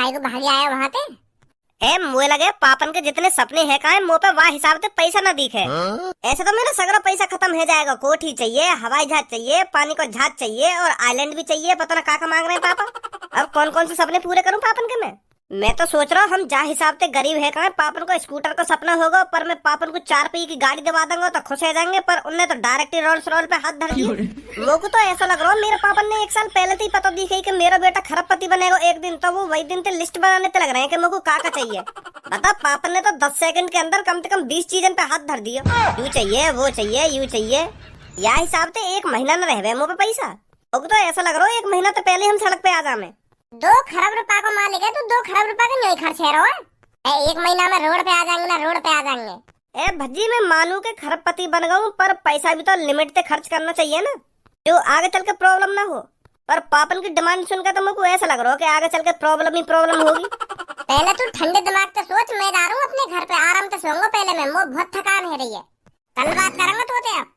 काहे को भागी आया वहाँ पे? ए मुझे लगे पापन के जितने सपने हैं काहे मुँह पे वाह हिसाब से पैसा न दिखे। ऐसे तो मेरा सगरा पैसा खत्म हो जाएगा। कोठी चाहिए, हवाई जहाज चाहिए, पानी को जहाज चाहिए और आइलैंड भी चाहिए। पता ना का मांग रहे हैं पापा। अब कौन कौन से सपने पूरे करूं पापन के मैं तो सोच रहा हूँ हम जहाँ हिसाब से गरीब है कहा पापन को स्कूटर का सपना होगा, पर मैं पापन को 4 पहिए की गाड़ी दिवा दूंगा तो खुश हो जाएंगे। पर उनने तो डायरेक्ट ही रोल्स रॉयल पे हाथ धर दिया। वो को तो ऐसा लग रहा है मेरे पापन ने 1 साल पहले से ही पता दी कि मेरा बेटा खरबपति बनेगा एक दिन, तो वो वही दिन से लिस्ट बनाने ते लग रहे हैं कि मेरे को का चाहिए। बता पापन ने तो 10 सेकंड के अंदर कम से कम 20 चीजों पे हाथ धर दिया। यू चाहिए, वो चाहिए, यू चाहिए। या हिसाब से 1 महीना न रह मुँह पे पैसा। वो तो ऐसा लग रहा है 1 महीना तो पहले हम सड़क पे आ जाए। 2 खरब रुपया को मालिक है, तो 2 खरब रुपया का नहीं खर्च है रहा है। 1 महीना में रोड पे आ जाएंगे ना, रोड पे आ जाएंगे। ए भज्जी मैं मानू के खरबपति बन गऊं, पर पैसा भी तो लिमिट से खर्च करना चाहिए ना, जो आगे चल के प्रॉब्लम ना हो। पर पापन की डिमांड सुनकर तो मुझको ऐसा लग रहा है कि आगे चल के प्रॉब्लम ही प्रॉब्लम होगी। पहले तू ठंडे दिमाग से सोच। मैं जा रहा हूँ अपने घर पे आराम से सोऊंगा। पहले मैं बहुत थकान है रही है। कल बात करेंगे तो आप।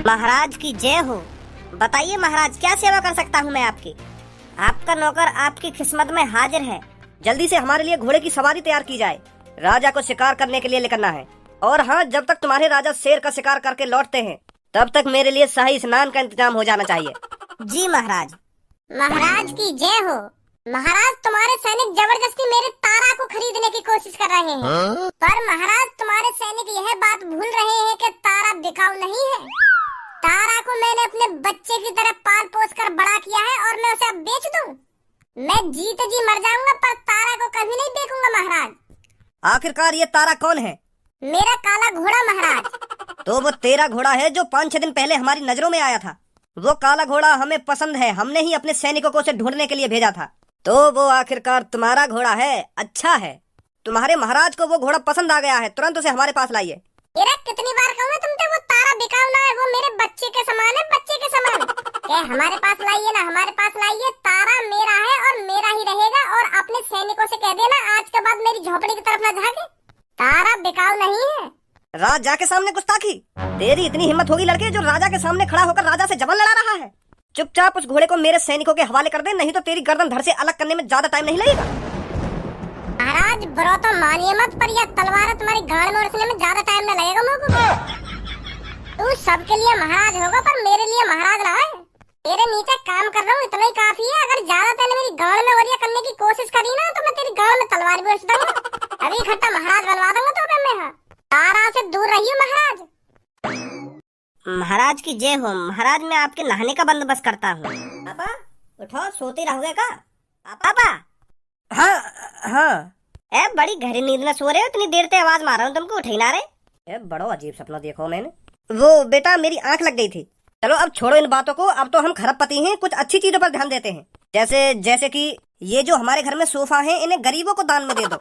महाराज की जय हो। बताइए महाराज क्या सेवा कर सकता हूँ मैं आपकी। आपका नौकर आपकी किस्मत में हाजिर है। जल्दी से हमारे लिए घोड़े की सवारी तैयार की जाए। राजा को शिकार करने के लिए निकलना है। और हाँ, जब तक तुम्हारे राजा शेर का शिकार करके लौटते हैं तब तक मेरे लिए शाही स्नान का इंतजाम हो जाना चाहिए। जी महाराज। महाराज की जय हो। महाराज तुम्हारे सैनिक जबरदस्ती मेरे तारा को खरीदने की कोशिश कर रहे हैं। पर महाराज तुम्हारे सैनिक यह बात भूल रहे हैं कि तारा बिकाऊ नहीं है। तारा को मैंने अपने बच्चे की तरह पाल पोस कर बड़ा किया है और मैं उसे अब बेच दूं? मैं जीते जी मर जाऊंगा पर तारा को कभी नहीं देखूंगा महाराज। आखिरकार ये तारा कौन है? मेरा काला घोड़ा महाराज। तो वो तेरा घोड़ा है जो 5-6 दिन पहले हमारी नजरों में आया था। वो काला घोड़ा हमें पसंद है। हमने ही अपने सैनिकों को उसे ढूंढने के लिए भेजा था। तो वो आखिरकार तुम्हारा घोड़ा है। अच्छा है, तुम्हारे महाराज को वो घोड़ा पसंद आ गया है। तुरंत उसे हमारे पास लाइए। कितनी बार कहूँ तुमसे वो तारा बिकाऊ ना है। वो मेरे बच्चे के समान है, बच्चे के समान। हमारे पास लाइए ना, हमारे पास लाइए। तारा मेरा है और मेरा ही रहेगा। और अपने सैनिकों से कह देना आज के बाद मेरी झोपड़ी की तरफ न झांके। तारा बिकाऊ नहीं है। राजा के सामने गुस्ताखी? तेरी इतनी हिम्मत होगी लड़के जो राजा के सामने खड़ा होकर राजा से जबरन लड़ा रहा है? चुपचाप उस घोड़े को मेरे सैनिकों के हवाले कर दे, नहीं तो तेरी गर्दन धड़ से अलग करने में ज्यादा टाइम नहीं लगेगा। महाराज बुरा तो मानिए मत, पर यह तलवार तुम्हारी गाड़ में उड़ने में ज्यादा टाइम न लगेगा मुझको। तू सबके लिए महाराज होगा पर मेरे लिए महाराज ना है। तेरे नीचे काम कर रहा हूँ इतना ही काफी है। अगर ज्यादा तेने मेरी गाड़ में वरिया करने की कोशिश करी ना तो मैं तेरी गाड़ में तलवार भी उड़ दूंगा। अभी इकट्ठा महाराज बनवा दूंगा तो मैं। तारा से दूर रहिए महाराज। महाराज की जय हो। महाराज मैं आपके नहाने का बंदोबस्त करता हूँ। पापा उठो, सोते रहोगे का? पापा। हाँ। ए बड़ी गहरी नींद में सो रहे हो, इतनी देर से आवाज मार रहा हूँ तुमको, उठे ना रहे। बड़ा अजीब सपना देखो मैंने। वो बेटा मेरी आंख लग गई थी। चलो अब छोड़ो इन बातों को। अब तो हम खरबपति हैं, कुछ अच्छी चीजों पर ध्यान देते हैं। जैसे कि ये जो हमारे घर में सोफा है इन्हें गरीबों को दान में दे दो।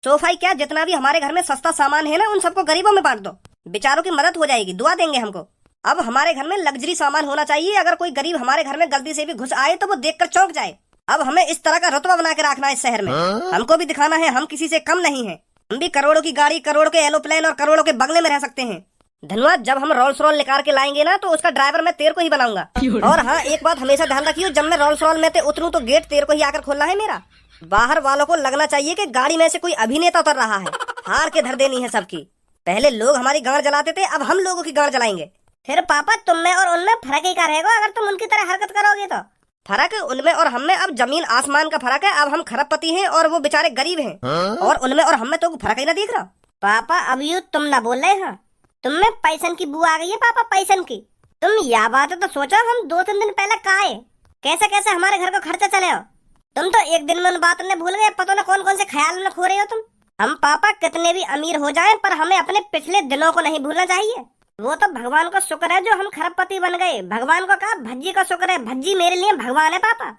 सोफा ही क्या, जितना भी हमारे घर में सस्ता सामान है ना उन सबको गरीबों में बांट दो। बेचारों की मदद हो जाएगी, दुआ देंगे हमको। अब हमारे घर में लग्जरी सामान होना चाहिए। अगर कोई गरीब हमारे घर में गलती से भी घुस आए तो वो देखकर चौंक जाए। अब हमें इस तरह का रुतबा बना के रखना है इस शहर में। हमको भी दिखाना है हम किसी से कम नहीं है। हम भी करोड़ों की गाड़ी, करोड़ों के एरोप्लेन और करोड़ों के बंगले में रह सकते हैं। धन्यवाद। जब हम रोल्स रॉयल निकाल के लाएंगे ना तो उसका ड्राइवर मैं तेरे को ही बनाऊंगा। और हाँ, एक बात हमेशा ध्यान रखियो, जब मैं रोल्स रॉयल में उतरूं तो गेट तेरे को ही आकर खोलना है मेरा। बाहर वालों को लगना चाहिए कि गाड़ी में से कोई अभिनेता उतर रहा है। हार के धर देनी है सबकी। पहले लोग हमारी गाड़ जलाते थे, अब हम लोगों की गाड़ जलाएंगे। फिर पापा तुम में और उनमें फर्क ही क्या रहेगा अगर तुम उनकी तरह हरकत करोगे तो? फर्क उनमें और हम में अब जमीन आसमान का फर्क है। अब हम खरबपति हैं और वो बेचारे गरीब हैं। और उनमें और हम में तो फर्क ही ना दिख रहा। पापा अब यू तुम ना बोल रहे हो। तुम में पैसन की बू आ गई है पापा, पैसन की। तुम यह बात है तो सोचो, हम 2-3 दिन पहले कहा है कैसे कैसे हमारे घर का खर्चा चले हो। तुम तो एक दिन में उन बातों ने भूल गए। पता ना कौन कौन से ख्याल में खो रहे हो तुम। हम पापा कितने भी अमीर हो जाएं पर हमें अपने पिछले दिनों को नहीं भूलना चाहिए। वो तो भगवान का शुक्र है जो हम खरबपति बन गए। भगवान को कहा भज्जी का शुक्र है। भज्जी मेरे लिए भगवान है पापा।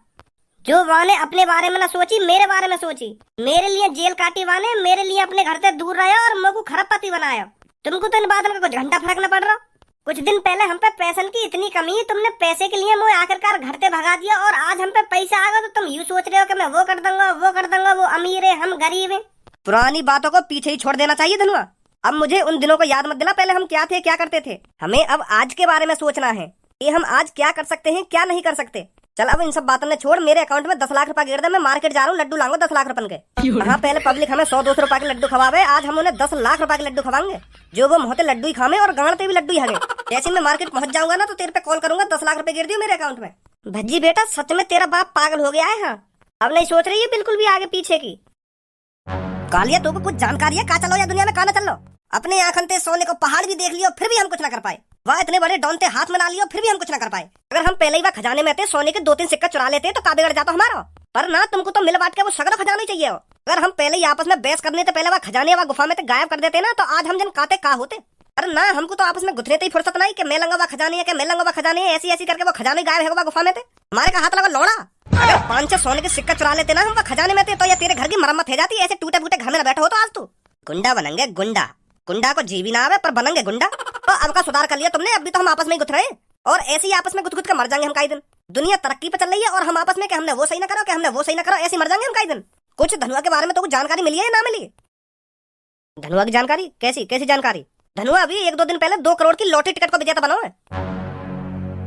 जो वाने अपने बारे में ना सोची, मेरे बारे में सोची, मेरे लिए जेल काटी वाने, मेरे लिए अपने घर से दूर रहा और मेरे को खरबपति बनाया। तुमको तो इन बातों का कुछ घंटा फर्क न पड़ रहा। कुछ दिन पहले हम पे पैसन की इतनी कमी, तुमने पैसे के लिए मुझे आखिरकार घर से भगा दिया, और आज हम पे पैसा आ गया तो तुम यूँ सोच रहे हो कि मैं वो कर दूंगा, वो कर दूंगा, वो अमीर है हम गरीब है। पुरानी बातों को पीछे ही छोड़ देना चाहिए धनुआ। अब मुझे उन दिनों को याद मत दिला, पहले हम क्या थे क्या करते थे। हमें अब आज के बारे में सोचना है कि हम आज क्या कर सकते हैं क्या नहीं कर सकते। चल अब इन सब बातों ने छोड़, मेरे अकाउंट में 10 लाख रुपए गिर दे, मैं मार्केट जा रहा हूँ, लड्डू लाऊंगा 10 लाख रुपए के। हाँ, पहले पब्लिक हमें 100-200 रुपए के लड्डू खवावे, आज हम उन्हें 10 लाख रुपए के लड्डू खवाएंगे। जो वो मोहते लड्डू ही खावे और गांड पे भी लड्डू ही हगे। जैसे मैं मार्केट पहुंच जाऊंगा ना तो तेरे पे कॉल करूंगा, 10 लाख रुपए गिर दियो मेरे अकाउंट में। भज्जी बेटा, सच में तेरा बाप पागल हो गया है। हाँ, अब नहीं सोच रही है बिल्कुल भी आगे पीछे की। कालिया तो कुछ जानकारी है, कहा चलो या दुनिया में कहा चल लो। अपने आंखन सोने को पहाड़ भी देख लियो फिर भी हम कुछ ना कर पाए। वह इतने बड़े डॉन थे हाथ में ला लियो फिर भी हम कुछ ना कर पाए। अगर हम पहले ही वह खजाने में थे, सोने के 2-3 सिक्का चुरा लेते तो का बिगड़ जाता हमारा। पर ना, तुमको तो मिल बांट के वो सगरा खजाना ही चाहिए हो। अगर हम पहले ही आपस में बहस करने से पहले वह खजाने व गुफा में से गायब कर देते ना तो आज हम जन काते का होते। पर ना, हमको तो आपस में गुथने ही फुर्सत नहीं कि मैं लंगा वह खजाने है, कि मैं लंगा वह खजाने है, ऐसी ऐसी करके वो खजाने गायब है गुफा में थे। हमारे का हाथ लगा लौड़ा। अगर 5-6 सोने के सिक्का चुरा लेते ना हम वह खजाने में थे तो या तेरे घर की मरम्मत हो जाती। ऐसे टूटे फूटे घर में बैठा हो तो आज तू गुंडा बनेंगे। गुंडा गुंडा को जी भी ना आवे पर बनेंगे गुंडा। तो अब का सुधार कर लिया तुमने, अब भी तो हम आपस में ही गुथ रहे हैं और ऐसे ही आपस में गुथ गुथ के मर जाएंगे हम कई दिन। दुनिया तरक्की पे चल रही है और हम आपस में कि हमने वो सही ना करो, कि हमने वो सही ना करो, ऐसे मर जाएंगे हम कई दिन। कुछ धनुआ के बारे में तो कुछ जानकारी मिली है या ना मिली? धनुआ की जानकारी कैसी कैसी जानकारी? धनुआ अभी 1-2 दिन पहले 2 करोड़ की लॉटरी टिकट को विजेता बना है।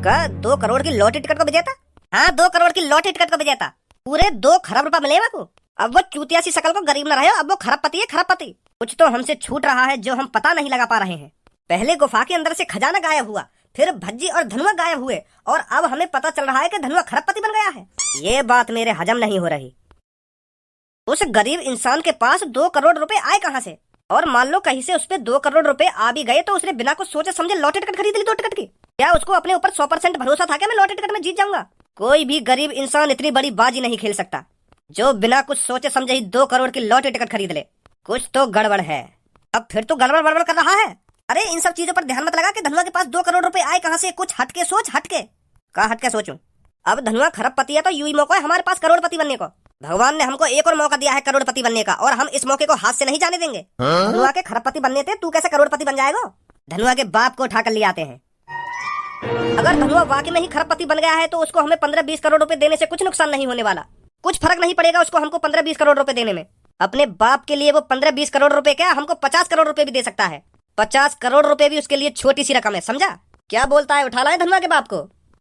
का 2 करोड़ की लॉटरी टिकट को विजेता? हाँ, 2 करोड़ की लॉटरी टिकट को विजेता। पूरे 2 खरब रुपए मिले को। अब वो चूतिया सी शकल को गरीब न रहे, अब वो खरबपति है खरबपति। कुछ तो हमसे छूट रहा है जो हम पता नहीं लगा पा रहे हैं। पहले गुफा के अंदर से खजाना गायब हुआ, फिर भज्जी और धनुआ गायब हुए और अब हमें पता चल रहा है कि धनुआ खरबपति बन गया है। ये बात मेरे हजम नहीं हो रही। उस गरीब इंसान के पास 2 करोड़ रुपए आए कहाँ से? और मान लो कहीं से उस पे 2 करोड़ रुपए आ भी गए तो उसने बिना कुछ सोचे समझे लॉटरी टिकट खरीद ली 2 टिकट की। क्या उसको अपने ऊपर 100% भरोसा था कि मैं लॉटरी टिकट में जीत जाऊंगा? कोई भी गरीब इंसान इतनी बड़ी बाजी नहीं खेल सकता जो बिना कुछ सोचे समझे ही 2 करोड़ की लॉटरी टिकट खरीद ले। कुछ तो गड़बड़ है। अब फिर तो गड़बड़ बड़बड़ कर रहा है। अरे इन सब चीजों पर ध्यान मत लगा कि धनुआ के पास 2 करोड़ रुपए आए कहाँ से। कुछ हटके सोच, हटके। कहा हटके सोचूं? अब धनुआ खरबपति है तो यूं ही मौका है हमारे पास करोड़पति बनने को। भगवान ने हमको एक और मौका दिया है करोड़पति बनने का और हम इस मौके को हाथ से नहीं जाने देंगे। धनुआ के खरबपति बनने थे, तू कैसे करोड़पति बन जाएगा? धनुआ के बाप को उठा कर ले आते हैं। अगर धनुआ वाकई में ही खरबपति बन गया है तो उसको हमें 15-20 करोड़ रुपए देने से कुछ नुकसान नहीं होने वाला। कुछ फर्क नहीं पड़ेगा उसको हमको 15-20 करोड़ रुपए देने में। अपने बाप के लिए वो 15-20 करोड़ रुपए क्या, हमको 50 करोड़ रुपए भी दे सकता है। 50 करोड़ रुपए भी उसके लिए छोटी सी रकम है, समझा? क्या बोलता है, उठा लाए धनुआ के बाप को?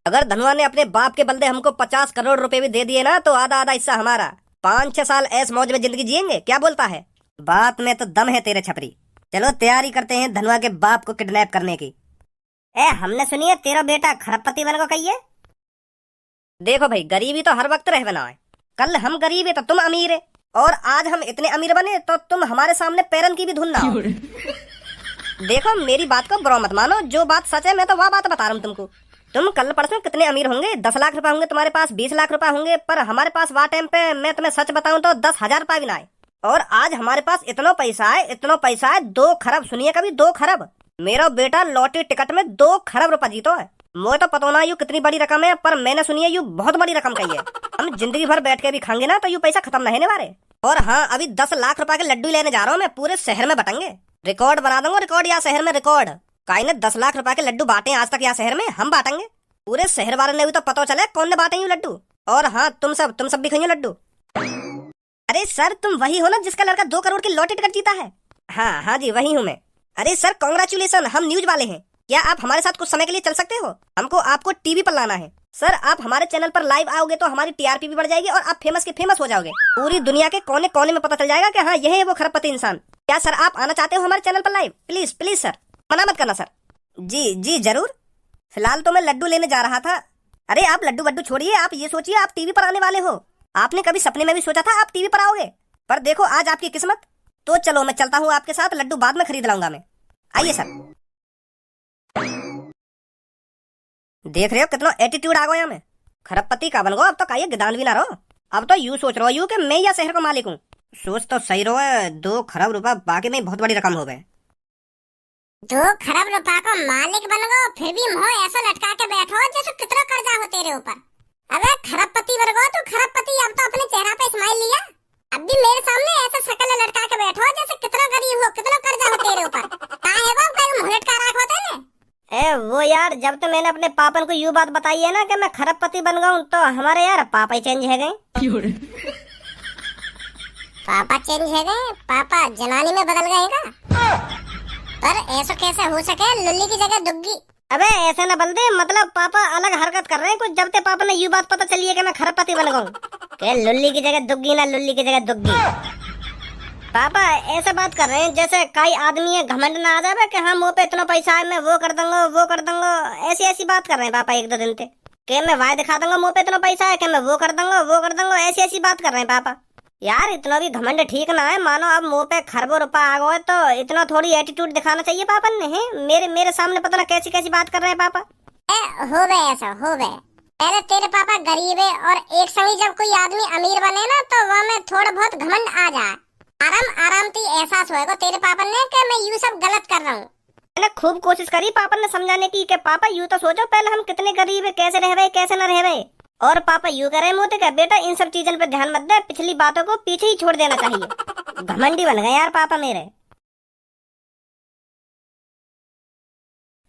अगर धनुआ ने अपने बाप के बलदे हमको 50 करोड़ रुपए भी दे दिए ना तो आधा आधा हिस्सा हमारा। 5-6 साल ऐस मौज में जिंदगी जिएंगे। क्या बोलता है? बात में तो दम है तेरे छपरी। चलो तैयारी करते हैं धनुआ के बाप को किडनैप करने की। हमने सुनी है तेरा बेटा खरबपति बन को कहिए। देखो भाई, गरीबी तो हर वक्त रह बना है। कल हम गरीब है तो तुम अमीर है और आज हम इतने अमीर बने तो तुम हमारे सामने पैरन की भी धुन ना हो। देखो मेरी बात को बुरा मत मानो, जो बात सच है मैं तो वह बात बता रहा हूँ तुमको। तुम कल परसों कितने अमीर होंगे, 10 लाख रुपए होंगे तुम्हारे पास, 20 लाख रुपए होंगे, पर हमारे पास वह टाइम पे मैं तुम्हें सच बताऊं तो 10,000 रुपए भी ना आए। और आज हमारे पास इतना पैसा है, इतना पैसा है, 2 खरब। सुनिए कभी 2 खरब। मेरा बेटा लॉटरी टिकट में 2 खरब रुपए जीतो है। मुझे तो पता ना यू कितनी बड़ी रकम है, पर मैंने सुनी है यू बहुत बड़ी रकम कही है। हम जिंदगी भर बैठ के भी खाएंगे ना तो यू पैसा खत्म नहीं होने वाले। और हाँ, अभी 10 लाख रुपए के लड्डू लेने जा रहा हूँ मैं, पूरे शहर में बटेंगे। रिकॉर्ड बना दूंगा, रिकॉर्ड या शहर में रिकॉर्ड। काई ने 10 लाख रुपए के लड्डू बांटे आज तक या शहर में, हम बांटेंगे। पूरे शहर वाले ने भी तो पता चले कौन ने बांटे लड्डू। और हाँ, तुम सब भी खाइए लड्डू। अरे सर, तुम वही हो ना जिसका लड़का 2 करोड़ की लॉटरी टिकट जीता है? हाँ जी, वही हूँ मैं। अरे सर कांग्रेचुलेसन, हम न्यूज वाले हैं। क्या आप हमारे साथ कुछ समय के लिए चल सकते हो? हमको आपको टीवी पर लाना है। सर आप हमारे चैनल पर लाइव आओगे तो हमारी टीआरपी भी बढ़ जाएगी और आप फेमस के फेमस हो जाओगे। पूरी दुनिया के कोने कोने में पता चल जाएगा कि हाँ यही है वो खरबपति इंसान। क्या सर आप आना चाहते हो हमारे चैनल पर लाइव? प्लीज प्लीज सर, मना मत करना सर। जी जरूर। फिलहाल तो मैं लड्डू लेने जा रहा था। अरे आप लड्डू वड्डू छोड़िए, आप ये सोचिए आप टीवी पर आने वाले हो। आपने कभी सपने में भी सोचा था आप टीवी पर आओगे? पर देखो आज आपकी किस्मत। तो चलो मैं चलता हूँ आपके साथ, लड्डू बाद में खरीद लाऊंगा मैं। आइए सर। देख रहे हो कितना एटीट्यूड आ गया मैं। खरबपति का बन गो, अब तो कहिए गिदान भी ना रहो। अब तो यूं सोच रहा हूँ कि मैं या शहर का मालिक हूँ। सोच तो सही रहो, 2 खरब रुपए बाकी में बहुत बड़ी रकम हो गए। 2 खरब रुपए का मालिक बन गो, फिर भी मुंह ऐसा लटका के बैठो जैसे कितना कर्जा हो तेरे ऊपर। अबे खरबपति बन गो तो खरबपति यार जब तो मैंने अपने पापन को यूं बात बताई है ना कि मैं खरबपति बन गया हूँ, तो हमारे यार पापा ही चेंज है गए। पापा चेंज है गए? पापा जनानी में बदल गए का? पर ऐसा कैसे हो सके, लुल्ली की जगह दुग्गी? अबे ऐसे न बोल दे, मतलब पापा अलग हरकत कर रहे हैं कुछ, जब ते पापा ने यूं बात पता चली है कि मैं खरबपति बन गया हूँ। के लुल्ली की जगह दुग्गी ना लुल्ली की जगह दुग्गी। पापा ऐसे बात कर रहे हैं जैसे कई आदमी है घमंड ना आ जाए कि हाँ मुँह पे इतना पैसा है मैं वो कर दूंगा वो कर दूंगा, ऐसी ऐसी बात कर रहे हैं पापा एक दो दिन से। के मैं वाय दिखा दूंगा मुँह पे इतना पैसा है कि मैं वो कर दूंगा वो कर दूंगा, ऐसी ऐसी बात कर रहे हैं पापा। यार इतना भी घमंड ठीक ना है, मानो अब मुंह पे खरबों रुपया आ गए तो इतना थोड़ी एटीट्यूड दिखाना चाहिए पापा ने। है मेरे सामने पता ना कैसी कैसी बात कर रहे हैं पापा। हो गए ऐसा हो गए। पहले तेरे पापा गरीब है और एक संगी जब कोई आदमी अमीर बने ना तो वह में थोड़ा बहुत घमंड आ जाए। आराम ती एहसास होएगा तेरे पापा ने कि मैं यूं सब गलत कर रहा हूँ। मैंने खूब कोशिश करी पापा ने समझाने की कि पापा यूं तो सोचो पहले हम कितने गरीब है, कैसे रह गए कैसे न रह गए। और पापा यूं कह रहे मोते का बेटा इन सब चीजों पे ध्यान मत दे, पिछली बातों को पीछे ही छोड़ देना चाहिए। घमंडी बन गए यार पापा मेरे।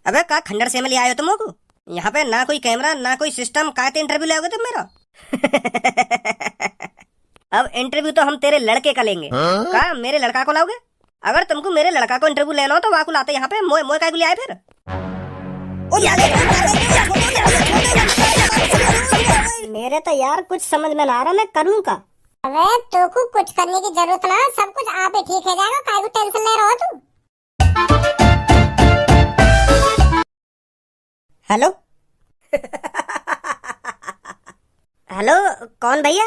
अबे का खंडर से में ले आए हो तुम को? यहाँ पे ना कोई कैमरा ना कोई सिस्टम, काहे इंटरव्यू ले आओगे तुम मेरा? अब इंटरव्यू तो हम तेरे लड़के का लेंगे। का मेरे लड़का को लाओगे? अगर तुमको मेरे लड़का को इंटरव्यू लेना हो तो वाकु लाते यहाँ पे, मोए काय को ले आए फिर? मेरे तो यार कुछ समझ में ना आ रहा, मैं करूँ का? अबे तो को कुछ करने की जरूरत ना, सब कुछ आप ही ठीक हो जाएगा, काहे को टेंशन ले रहा हो तू? हेलो हेलो कौन भैया?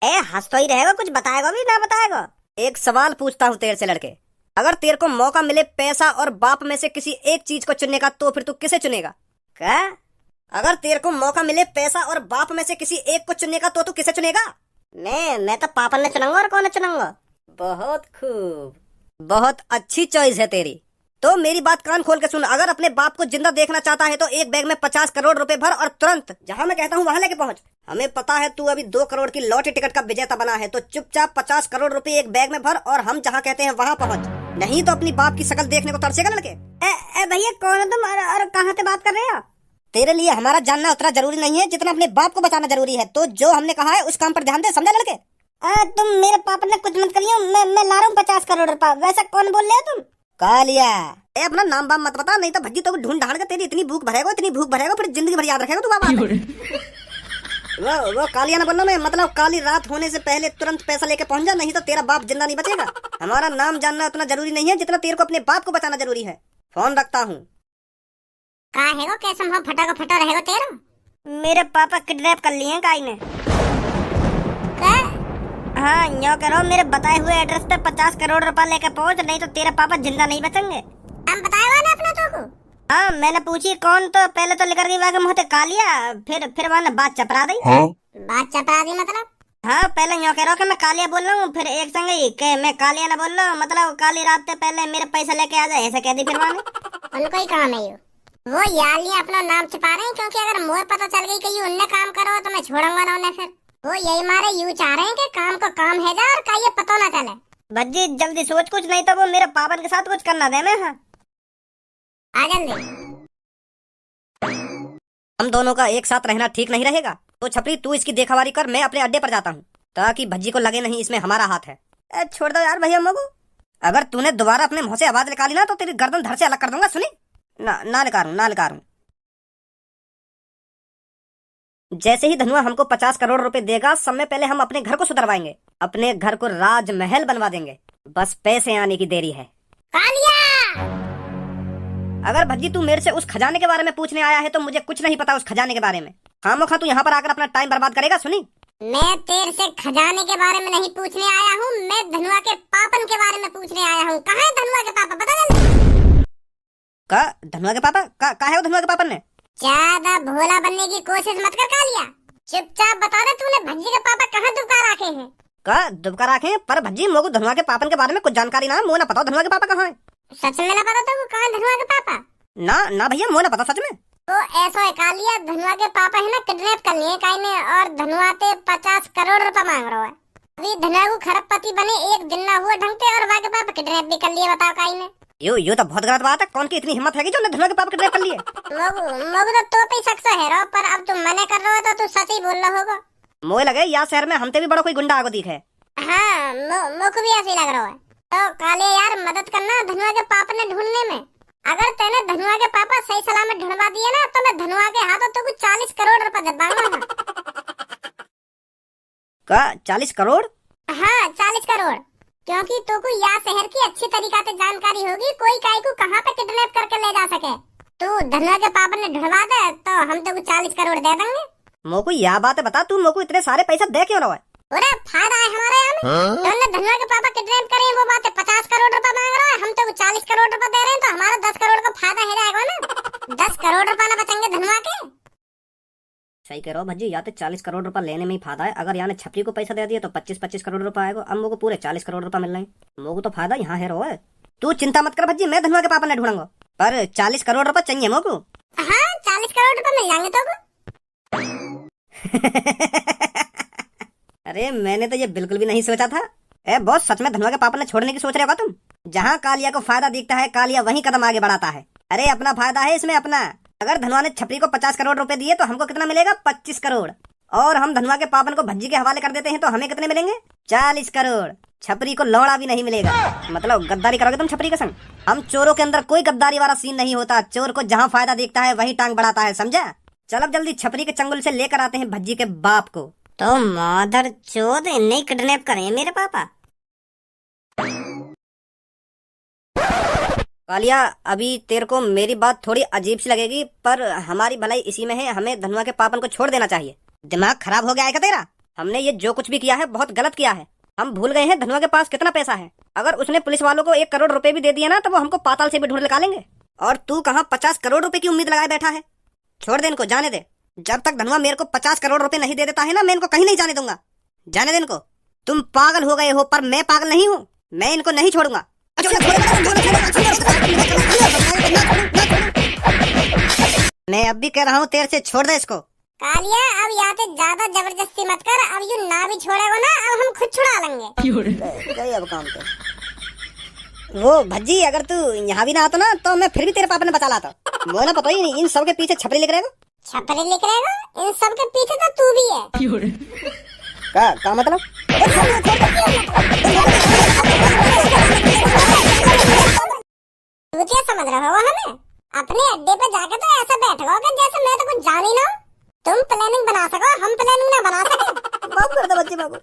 ए हंस तो ही रहेगा, कुछ बताएगा भी ना बताएगा? एक सवाल पूछता हूँ तेरे से लड़के, अगर तेरे को मौका मिले पैसा और बाप में से किसी एक चीज को चुनने का तो फिर तू किसे चुनेगा? क्या? अगर तेरे को मौका मिले पैसा और बाप में से किसी एक को चुनने का तो तू किसे चुनेगा? मैं तो पापा ने चुनूंगा, और कौन चुनूंगा? बहुत खूब, बहुत अच्छी चॉइस है तेरी। तो मेरी बात कान खोल के सुन, अगर अपने बाप को जिंदा देखना चाहता है तो एक बैग में 50 करोड़ रुपए भर और तुरंत जहां मैं कहता हूं वहां लेके पहुंच। हमें पता है तू अभी 2 करोड़ की लॉटरी टिकट का विजेता बना है, तो चुपचाप 50 करोड़ रुपए एक बैग में भर और हम जहां कहते हैं वहां पहुंच, नहीं तो अपनी बाप की शक्ल देखने को तरसेगा लड़के। भैया कौन है तुम और कहाँ से बात कर रहे हो? तेरे लिए हमारा जानना उतना जरूरी नहीं है जितना अपने बाप को बचाना जरूरी है, तो जो हमने कहा है उस काम पर ध्यान दे, समझा लड़के? तुम मेरे पापा ने कुछ मत करियो, मैं ला रहा हूँ 50 करोड़ रुपया। वैसा कौन बोल रहे हो तुम? कालिया, अपना नाम बाम मत बता, नहीं तो भज्जी तो ढूंढ ढांड के तेरी इतनी भूख भरेगा फिर जिंदगी भर याद रखेगा तू बाबा। वो कालिया ना बोलना, मैं मतलब काली रात होने से पहले तुरंत पैसा लेके पहुंच जा, नहीं तो तेरा बाप जिंदा नहीं बचेगा। हमारा नाम जानना उतना जरूरी नहीं है जितना तेरे को अपने बाप को बचाना जरूरी है। फोन रखता हूँ। का है वो कैसे हम फटा को फटा रहेगा तेरा? मेरे पापा किडनैप कर लिए हैं काई ने। क्या? हाँ यो करो, मेरे बताए हुए एड्रेस पे 50 करोड़ रुपया लेकर पहुंच, नहीं तो तेरा पापा जिंदा नहीं बचेंगे। हम बताया ना अपना तो को? हाँ मैंने पूछी कौन, तो पहले तो लेकर गई वाके मुँह कालिया, फिर वहाँ बात चपरा दी। बात चपरा दी मतलब? हाँ पहले यो कह रहा हूँ कि मैं कालिया बोल रहा हूँ, फिर एक संग ही के मैं कालिया ना बोल रहा हूँ, मतलब काली रात से पहले मेरे पैसा लेके आ जाए ऐसा कह दी। फिर वहाँ उनको ही काम है ये, वो यार ये अपना नाम छिपा रहे हैं, क्योंकि अगर मुझे पता चल गई कि उनने काम करो तो मैं छोड़ूंगा ना उन्हें। फिर वो यही मारे यूं चाह रहे हैं कि काम को काम है जा और का ये पता ना चले। भज्जी जल्दी सोच कुछ, नहीं तो वो मेरे पापा के साथ कुछ करना दे। मैं हाँ आ जल्दी। हम दोनों का एक साथ रहना ठीक नहीं रहेगा, तो छपरी तू इसकी देखावारी कर, मैं अपने अड्डे पर जाता हूँ, ताकि भज्जी को लगे नहीं इसमें हमारा हाथ है। छोड़ दो यार भैया मगू, अगर तूने दोबारा अपने मुंह से आवाज निकाली ना तो तेरी गर्दन धड़ से अलग कर दूंगा। सुनी ना निकालूं। जैसे ही धनुआ हमको 50 करोड़ रुपए देगा, समय पहले हम अपने घर को सुधरवाएंगे, अपने घर को राजमहल बनवा देंगे, बस पैसे आने की देरी है। कालिया! अगर भज्जी तू मेरे से उस खजाने के बारे में पूछने आया है तो मुझे कुछ नहीं पता उस खजाने के बारे में। खामोखा तू यहाँ पर आकर अपना टाइम बर्बाद करेगा। सुनी, मैं तेरे से खजाने के बारे में नहीं पूछने आया हूँ, मैं धनुआ के पापन के बारे में पूछने आया हूँ। कहाँ है धनुआ के पापा, बता जल्दी। का धनुआ के पापा का है वो? धनुआ के पापा ने ज्यादा भोला बनने की कोशिश मत कर कालिया, चुपचाप बता दे तूने भज्जी के पापा कहाँ दुबका रखे हैं? का दुबका रखे हैं? पर भज्जी मोको धनुआ के पापन के बारे में कुछ जानकारी ना, मुझे ना पता धनुआ के पापा कहाँ है। सच में ना पता तो कहाँ धनुआ के पापा? ना भैया मुझे ना पता सच में। तो ऐसा है कालिया, धनुआ के पापा है ना किडनैप कर लिए काई ने, और धनुआ ते 50 करोड़ रुपया मांग रहा है। अभी धनुआ को खरबपति बने एक दिन ना हुआ ढंग से और वहाँ के पापा किडनैप भी कर लिए। बताओ काई ने? यो तो बहुत गलत बात है। कौन की इतनी हिम्मत है कि जो ने धनुआ के पापा किडनैप कर लिए? मोगू तो पे शख्स है रो, पर अब तुम मने कर रहे हो तो तू सच ही बोल रहा होगा। मोए लगे या शहर में हमसे भी बड़ा कोई गुंडा आगो दिख है। हाँ, मोको भी ऐसे ही लग रहा है। तो काले यार मदद करना धनुआ के पापा ने ढूंढने में। अगर तेने धनुआ के पापा सही सलामत ढूंढवा दिए ना तो मैं धनुआ के हाथों तो कुछ 40 करोड़ रुपए दे दूंगा। का 40 करोड़? हाँ 40 करोड़, क्योंकि तो को या शहर की अच्छी तरीका से जानकारी होगी कोई काय को कहाँ पे किडनैप करके ले जा सके। तू धनुआ के पापा ने ढूंढवा दे तो हम तो 40 करोड़ दे देंगे। मोको या बात है बता, तू मोको इतने सारे पैसा दे क्यों रहा है? अरे फायदा है हमारे यहाँ में। तुमने धनुआ के पापा किडनैप करे वो बात है, 50 करोड़ रुपए मांग रहा है, हम तो 40 करोड़ रुपए दे रहे हैं, तो हमारा 10 करोड़ का फायदा हो जाएगा ना। 10 करोड़ रुपए ना बचेंगे धनुआ के। सही कह रहा हो भज्जी, या तो 40 करोड़ रुपए लेने में ही फायदा है। अगर यहाँ ने छपरी को पैसा दे दिया तो 25-25 करोड़ रुपए आएगा। अब मोको पूरे 40 करोड़ रुपए मिल रहे हैं। मोको तो फायदा यहाँ है। रो है तू चिंता मत कर भज्जी, मैं धनुआ के पापा ने ढूंढूंगा, पर 40 करोड़ रुपए चाहिए मोको। हाँ 40 करोड़ रुपए मिल जाएंगे तो। अरे मैंने तो ये बिल्कुल भी नहीं सोचा था। ए बॉस, सच में धनुआ के पापा ने छोड़ने की सोच रहे हो तुम? जहाँ कालिया को फायदा दिखता है कालिया वहीं कदम आगे बढ़ाता है। अरे अपना फायदा है इसमें अपना। अगर धनुआ ने छपरी को 50 करोड़ रुपए दिए तो हमको कितना मिलेगा? 25 करोड़। और हम धनुआ के पापन को भज्जी के हवाले कर देते हैं तो हमें कितने मिलेंगे? 40 करोड़। छपरी को लौड़ा भी नहीं मिलेगा। मतलब गद्दारी करोगे तुम छपरी के संग? हम चोरों के अंदर कोई गद्दारी वाला सीन नहीं होता। चोर को जहाँ फायदा दिखता है वही टांग बढ़ाता है, समझा? चल अब जल्दी छपरी के चंगुल से लेकर आते हैं भज्जी के बाप को। तो मादर चोद नहीं किडनैप करे मेरे पापा। कालिया, अभी तेरे को मेरी बात थोड़ी अजीब सी लगेगी, पर हमारी भलाई इसी में है। हमें धनुआ के पापन को छोड़ देना चाहिए। दिमाग खराब हो गया है क्या तेरा? हमने ये जो कुछ भी किया है बहुत गलत किया है। हम भूल गए हैं धनुआ के पास कितना पैसा है। अगर उसने पुलिस वालों को 1 करोड़ रुपए भी दे दिया ना तो वो हमको पाताल से भी ढूंढ निकालेंगे। और तू कहाँ 50 करोड़ रुपए की उम्मीद लगाए बैठा है? छोड़ दे इनको, जाने दे। जब तक धनुआ मेरे को 50 करोड़ रुपए नहीं दे देता है ना, मैं इनको कहीं नहीं जाने दूंगा। जाने दे इनको। तुम पागल हो गए हो, पर मैं पागल नहीं हूँ। मैं इनको नहीं छोड़ूंगा। मैं अब भी कह रहा हूँ तेरे से, छोड़ दे इसको। कालिया अब यहाँ से ज्यादा जबरदस्ती मत कर। अब यू ना भी छोड़ेगा ना, अब हम खुद छुड़ा लेंगे। गई अब काम पे। वो भज्जी, अगर तू यहाँ भी ना आता ना तो मैं फिर भी तेरे पापा ने बचा लाता। वो ना पता ही नहीं इन सब के पीछे छपरी लिख रहेगा। छपरी लिख रहेगा? इन सब के पीछे तो तू भी है। का मतलब? तू क्या समझ रहे हो हमें? अपने अड्डे पे जाके तो ऐसा बैठो कि जैसे मैं तो कुछ जान ही ना। तुम प्लानिंग बना सको, हम प्लानिंग ना बना सके। माफ कर दे बच्चे बाबू।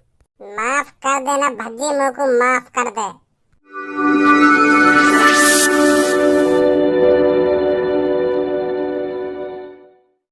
माफ कर देना भज्जी, मेरे को माफ कर दे।